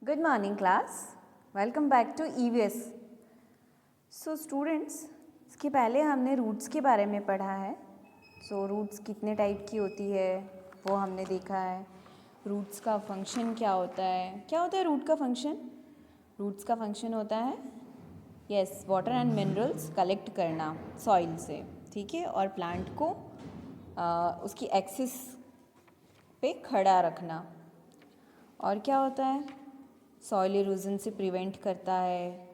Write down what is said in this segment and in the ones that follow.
Good morning class. Welcome back to EVS. So students, इसके पहले हमने रूट्स के बारे में पढ़ा है. So रूट्स कितने टाइप की होती है वो हमने देखा है. रूट्स का फंक्शन क्या होता है रूट का फंक्शन? रूट्स का फंक्शन होता है yes water and minerals collect करना सॉइल से, ठीक है, और प्लांट को उसकी एक्सिस पे खड़ा रखना. और क्या होता है? सॉइल इरोजन से प्रिवेंट करता है.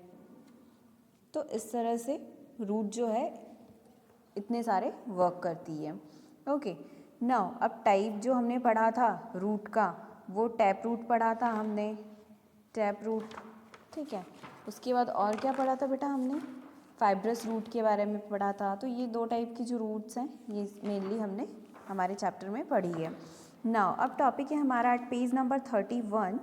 तो इस तरह से रूट जो है इतने सारे वर्क करती है. ओके, नाउ अब टाइप जो हमने पढ़ा था रूट का वो टैप रूट पढ़ा था हमने, टैप रूट, ठीक है. उसके बाद और क्या पढ़ा था बेटा हमने? फाइब्रस रूट के बारे में पढ़ा था. तो ये दो टाइप की जो रूट्स हैं ये मेनली हमने हमारे चैप्टर में पढ़ी है. नाउ अब टॉपिक है हमारा पेज नंबर 31,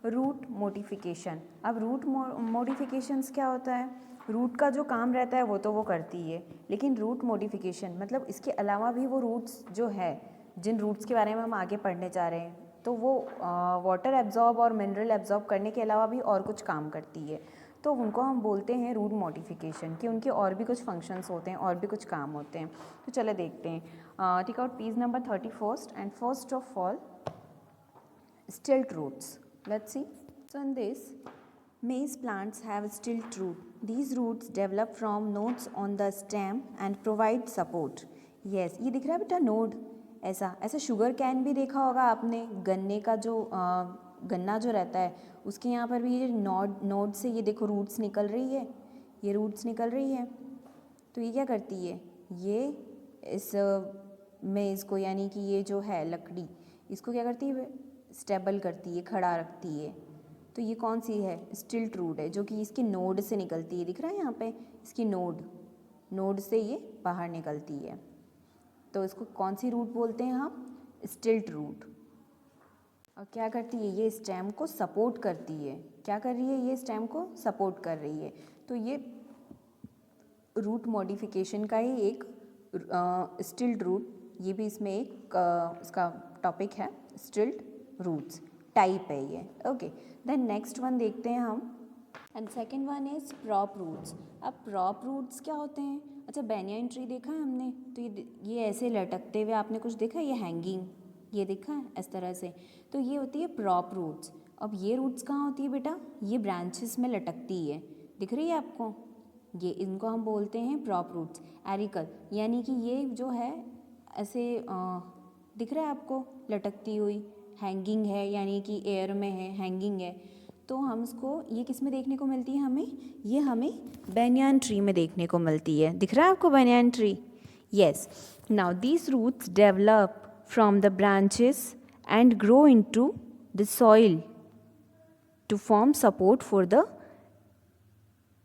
रूट मोडिफिकेशन. अब रूट मोडिफिकेशंस क्या होता है? रूट का जो काम रहता है वो तो वो करती है, लेकिन रूट मोडिफिकेशन मतलब इसके अलावा भी वो रूट्स जो है, जिन रूट्स के बारे में हम आगे पढ़ने जा रहे हैं, तो वो वाटर एब्जॉर्ब और मिनरल एब्जॉर्ब करने के अलावा भी और कुछ काम करती है. तो उनको हम बोलते हैं रूट मोडिफिकेशन, कि उनके और भी कुछ फंक्शंस होते हैं और भी कुछ काम होते हैं. तो चले देखते हैं. Take out page number 31 and first of all stilt roots. Let's see. So in this, maize plants have stilt root. These roots develop from nodes on the stem and provide support. Yes, ये दिख रहा है बेटा node. ऐसा sugar cane भी देखा होगा आपने. गन्ने का जो गन्ना जो रहता है उसके यहाँ पर भी ये नोड से ये देखो रूट्स निकल रही है. ये रूट्स निकल रही है. तो ये क्या करती है? ये इस मेज़ को, यानी कि ये जो है लकड़ी, इसको क्या करती है? स्टेबल करती है, खड़ा रखती है. तो ये कौन सी है? स्टिल्ट रूट है, जो कि इसके नोड से निकलती है. दिख रहा है यहाँ पे इसकी नोड से ये बाहर निकलती है. तो इसको कौन सी रूट बोलते हैं हम? स्टिल्ट रूट. और क्या करती है? ये स्टेम को सपोर्ट करती है. क्या कर रही है? ये स्टेम को सपोर्ट कर रही है. तो ये रूट मॉडिफिकेशन का ही एक स्टिल्ट रूट, ये भी इसमें एक इसका टॉपिक है. स्टिल्ट रूट्स टाइप है ये. ओके, देन नेक्स्ट वन देखते हैं हम. And second one is prop roots. अब प्रॉप रूट्स क्या होते हैं? अच्छा, बैनियन ट्री देखा है हमने, तो ये ऐसे लटकते हुए आपने कुछ देखा है? ये हैंगिंग, ये देखा है इस तरह से. तो ये होती है प्रॉप रूट्स. अब ये रूट्स कहाँ होती है बेटा? ये ब्रांचेस में लटकती है. दिख रही है आपको? ये इनको हम बोलते हैं प्रॉप रूट्स. एरिकल, यानी कि ये जो है ऐसे दिख रहा है आपको लटकती हुई. हैंगिंग है, यानी कि एयर में है, हैंगिंग है. तो हम इसको, ये किस में देखने को मिलती है हमें? ये हमें बैनियन ट्री में देखने को मिलती है. दिख रहा है आपको banyan tree? Yes. Now these roots develop from the branches and grow into the soil to form support for the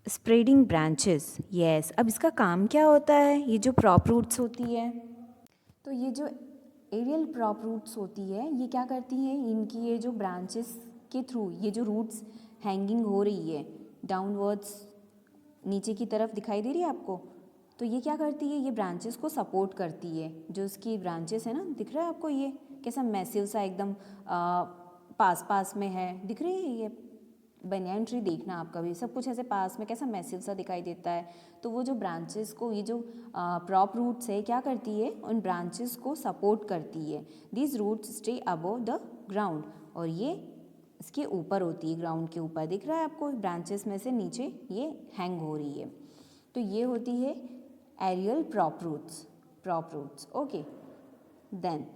spreading branches. Yes. अब इसका काम क्या होता है? ये जो प्रॉप रूट्स होती है, तो ये जो एरियल प्रॉप रूट्स होती है, ये क्या करती हैं? इनकी ये जो ब्रांचेस के थ्रू ये जो रूट्स हैंगिंग हो रही है डाउनवर्ड्स, नीचे की तरफ दिखाई दे रही है आपको, तो ये क्या करती है? ये ब्रांचेस को सपोर्ट करती है. जो इसकी ब्रांचेस है ना, दिख रहा है आपको? ये कैसा मैसिव सा एकदम पास में है. दिख रही है ये बैनियन ट्री? देखना आप कभी, सब कुछ ऐसे पास में कैसा मैसिव सा दिखाई देता है. तो वो जो ब्रांचेस को, ये जो प्रॉप रूट्स है, क्या करती है? उन ब्रांचेस को सपोर्ट करती है. These roots stay above the ground, और ये इसके ऊपर होती है, ग्राउंड के ऊपर. दिख रहा है आपको? ब्रांचेस में से नीचे ये हैंग हो रही है. तो ये होती है aerial prop roots. Okay, then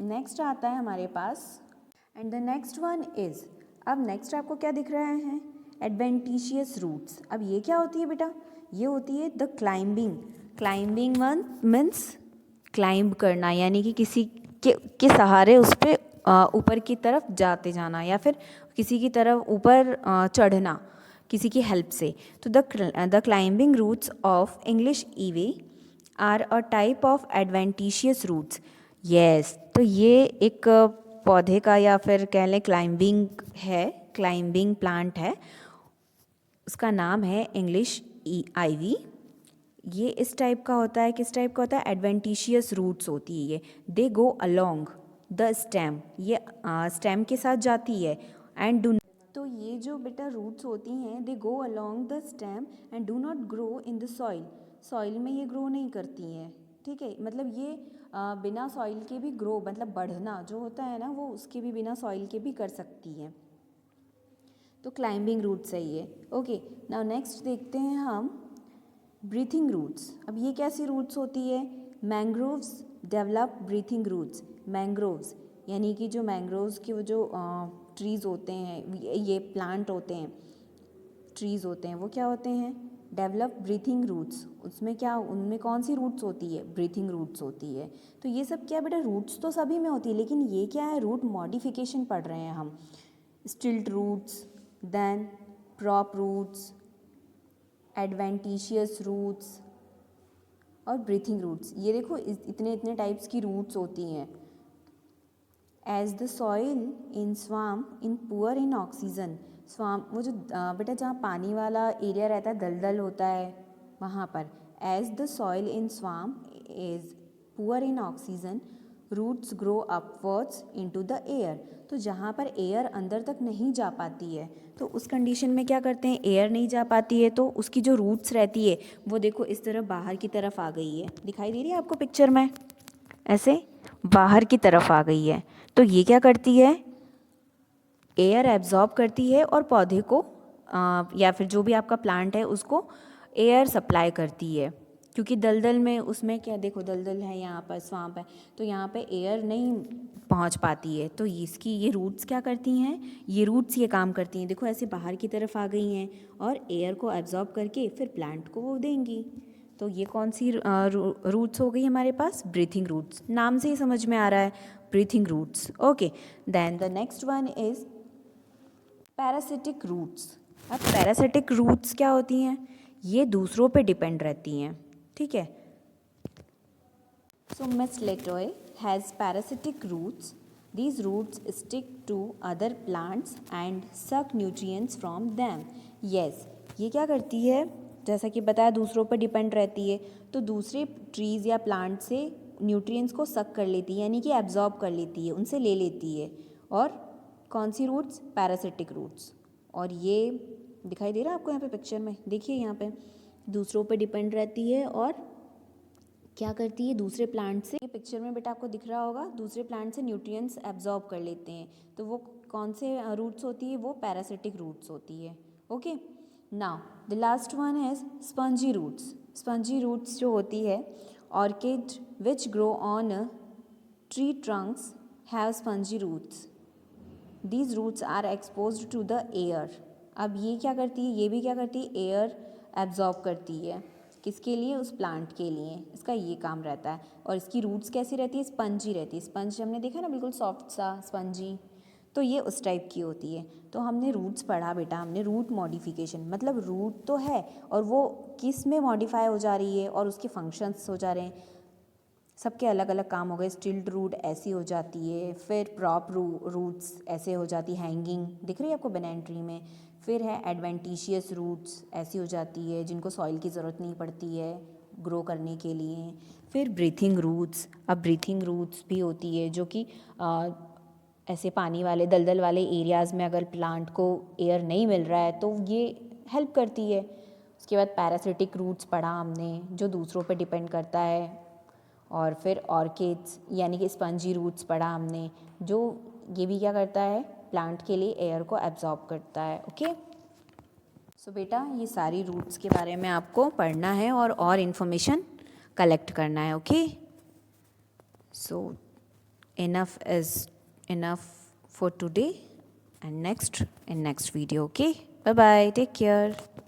next आता है हमारे पास, and the next one is, अब नेक्स्ट आपको क्या दिख रहा है? Adventitious roots. अब ये क्या होती है बेटा? ये होती है the climbing one means climb करना, यानी कि किसी के सहारे उस पर ऊपर की तरफ जाते जाना, या फिर किसी की तरफ ऊपर चढ़ना किसी की हेल्प से. तो the climbing roots of English ivy are a type of adventitious roots. Yes. तो ये एक पौधे का, या फिर कह लें क्लाइंबिंग प्लांट है. उसका नाम है इंग्लिश आइवी. ये इस टाइप का होता है. किस टाइप का होता है? एडवेंटिशियस रूट्स होती है ये. दे गो अलोंग द स्टेम, ये स्टेम के साथ जाती है. एंड डू, तो ये ये जो बेटा रूट्स होती हैं they go along the stem and do not grow in the soil. Soil में ये ग्रो नहीं करती हैं, ठीक है, मतलब ये बिना सॉइल के भी ग्रो, मतलब बढ़ना जो होता है ना वो उसके भी बिना सॉइल के भी कर सकती हैं। तो क्लाइंबिंग रूट्स है ये। ओके, नाउ नेक्स्ट देखते हैं हम ब्रीथिंग रूट्स। अब ये कैसी रूट्स होती है? Mangroves develop breathing roots. Mangroves यानी कि जो मैंग्रोव्स के वो जो ट्रीज़ होते हैं, ये प्लांट होते हैं, ट्रीज़ होते हैं, वो क्या होते हैं? Develop breathing roots. उसमें क्या, उनमें कौन सी रूट्स होती है? ब्रीथिंग रूट्स होती है। तो ये सब क्या बेटा, रूट्स तो सभी में होती है, लेकिन ये क्या है, रूट मॉडिफिकेशन पढ़ रहे हैं हम। Stilt roots, then prop roots, adventitious roots और ब्रीथिंग रूट्स। ये देखो इतने इतने टाइप्स की रूट्स होती हैं। As the soil in swamp in poor in oxygen. Swamp वो जो बेटा जहाँ पानी वाला एरिया रहता है, दलदल होता है, वहाँ पर as the soil in swamp is poor in oxygen roots grow upwards into the air. तो जहाँ पर एयर अंदर तक नहीं जा पाती है, तो उस कंडीशन में क्या करते हैं, एयर नहीं जा पाती है तो उसकी जो रूट्स रहती है वो देखो इस तरह बाहर की तरफ आ गई है, दिखाई दे रही है आपको पिक्चर में, ऐसे बाहर की तरफ आ गई है। तो ये क्या करती है, एयर एब्जॉर्ब करती है और पौधे को या फिर जो भी आपका प्लांट है उसको एयर सप्लाई करती है। क्योंकि दलदल में उसमें क्या, देखो दलदल है, यहाँ पर स्वाम्प है, तो यहाँ पे एयर नहीं पहुँच पाती है, तो इसकी ये रूट्स क्या करती हैं, ये रूट्स ये काम करती हैं, देखो ऐसे बाहर की तरफ आ गई हैं और एयर को एब्जॉर्ब करके फिर प्लांट को वो देंगी। तो ये कौन सी रूट्स हो गई हमारे पास? Breathing roots. नाम से ही समझ में आ रहा है, breathing roots. Okay, then the next one is parasitic roots. अब पैरासिटिक रूट्स क्या होती हैं? ये दूसरों पे डिपेंड रहती हैं, ठीक है। So mistletoe has parasitic roots. These roots stick to other plants and suck nutrients from them. Yes, ये क्या करती है, जैसा कि बताया दूसरों पर डिपेंड रहती है, तो दूसरे ट्रीज़ या प्लांट से न्यूट्रिएंट्स को सक कर लेती है, यानी कि एब्जॉर्ब कर लेती है, उनसे ले लेती है। और कौन सी रूट्स? Parasitic roots. और ये दिखाई दे रहा है आपको यहाँ पे पिक्चर में, देखिए यहाँ पे दूसरों पर डिपेंड रहती है और क्या करती है, दूसरे प्लांट से, ये पिक्चर में बेटा आपको दिख रहा होगा, दूसरे प्लांट से न्यूट्रिएंट्स एब्जॉर्ब कर लेते हैं। तो वो कौन से रूट्स होती है? वो पैरासिटिक रूट्स होती है। Okay, now the last one is spongy roots. Spongy roots जो होती है, orchid which grow on tree trunks have spongy roots. These roots are exposed to the air. अब ये क्या करती है, ये भी क्या करती है, एयर एब्जॉर्ब करती है। किसके लिए? उस प्लांट के लिए, इसका ये काम रहता है। और इसकी रूट्स कैसी रहती है? स्पंजी रहती है। स्पंज हमने देखा ना, बिल्कुल सॉफ्ट सा स्पंजी, तो ये उस टाइप की होती है। तो हमने रूट्स पढ़ा बेटा, हमने रूट मॉडिफिकेशन, मतलब रूट तो है और वो किस में मॉडिफाई हो जा रही है और उसके फंक्शंस हो जा रहे हैं, सबके अलग अलग काम हो गए। स्टिल्ट रूट ऐसी हो जाती है, फिर प्रॉप रूट्स ऐसे हो जाती है, हैंगिंग दिख रही है आपको बनैन ट्री में। फिर है एडवेंटिशियस रूट्स, ऐसी हो जाती है जिनको सॉइल की ज़रूरत नहीं पड़ती है ग्रो करने के लिए। फिर ब्रीथिंग रूट्स। अब ब्रीथिंग रूट्स भी होती है जो कि ऐसे पानी वाले दलदल वाले एरियाज़ में अगर प्लांट को एयर नहीं मिल रहा है तो ये हेल्प करती है। उसके बाद पैरासिटिक रूट्स पढ़ा हमने, जो दूसरों पे डिपेंड करता है। और फिर ऑर्किड्स यानी कि स्पंजी रूट्स पढ़ा हमने, जो ये भी क्या करता है, प्लांट के लिए एयर को एब्जॉर्ब करता है। ओके, सो बेटा ये सारी रूट्स के बारे में आपको पढ़ना है और इन्फॉर्मेशन कलेक्ट करना है। Okay, so enough is enough for today and next in next video. Okay, bye bye, take care.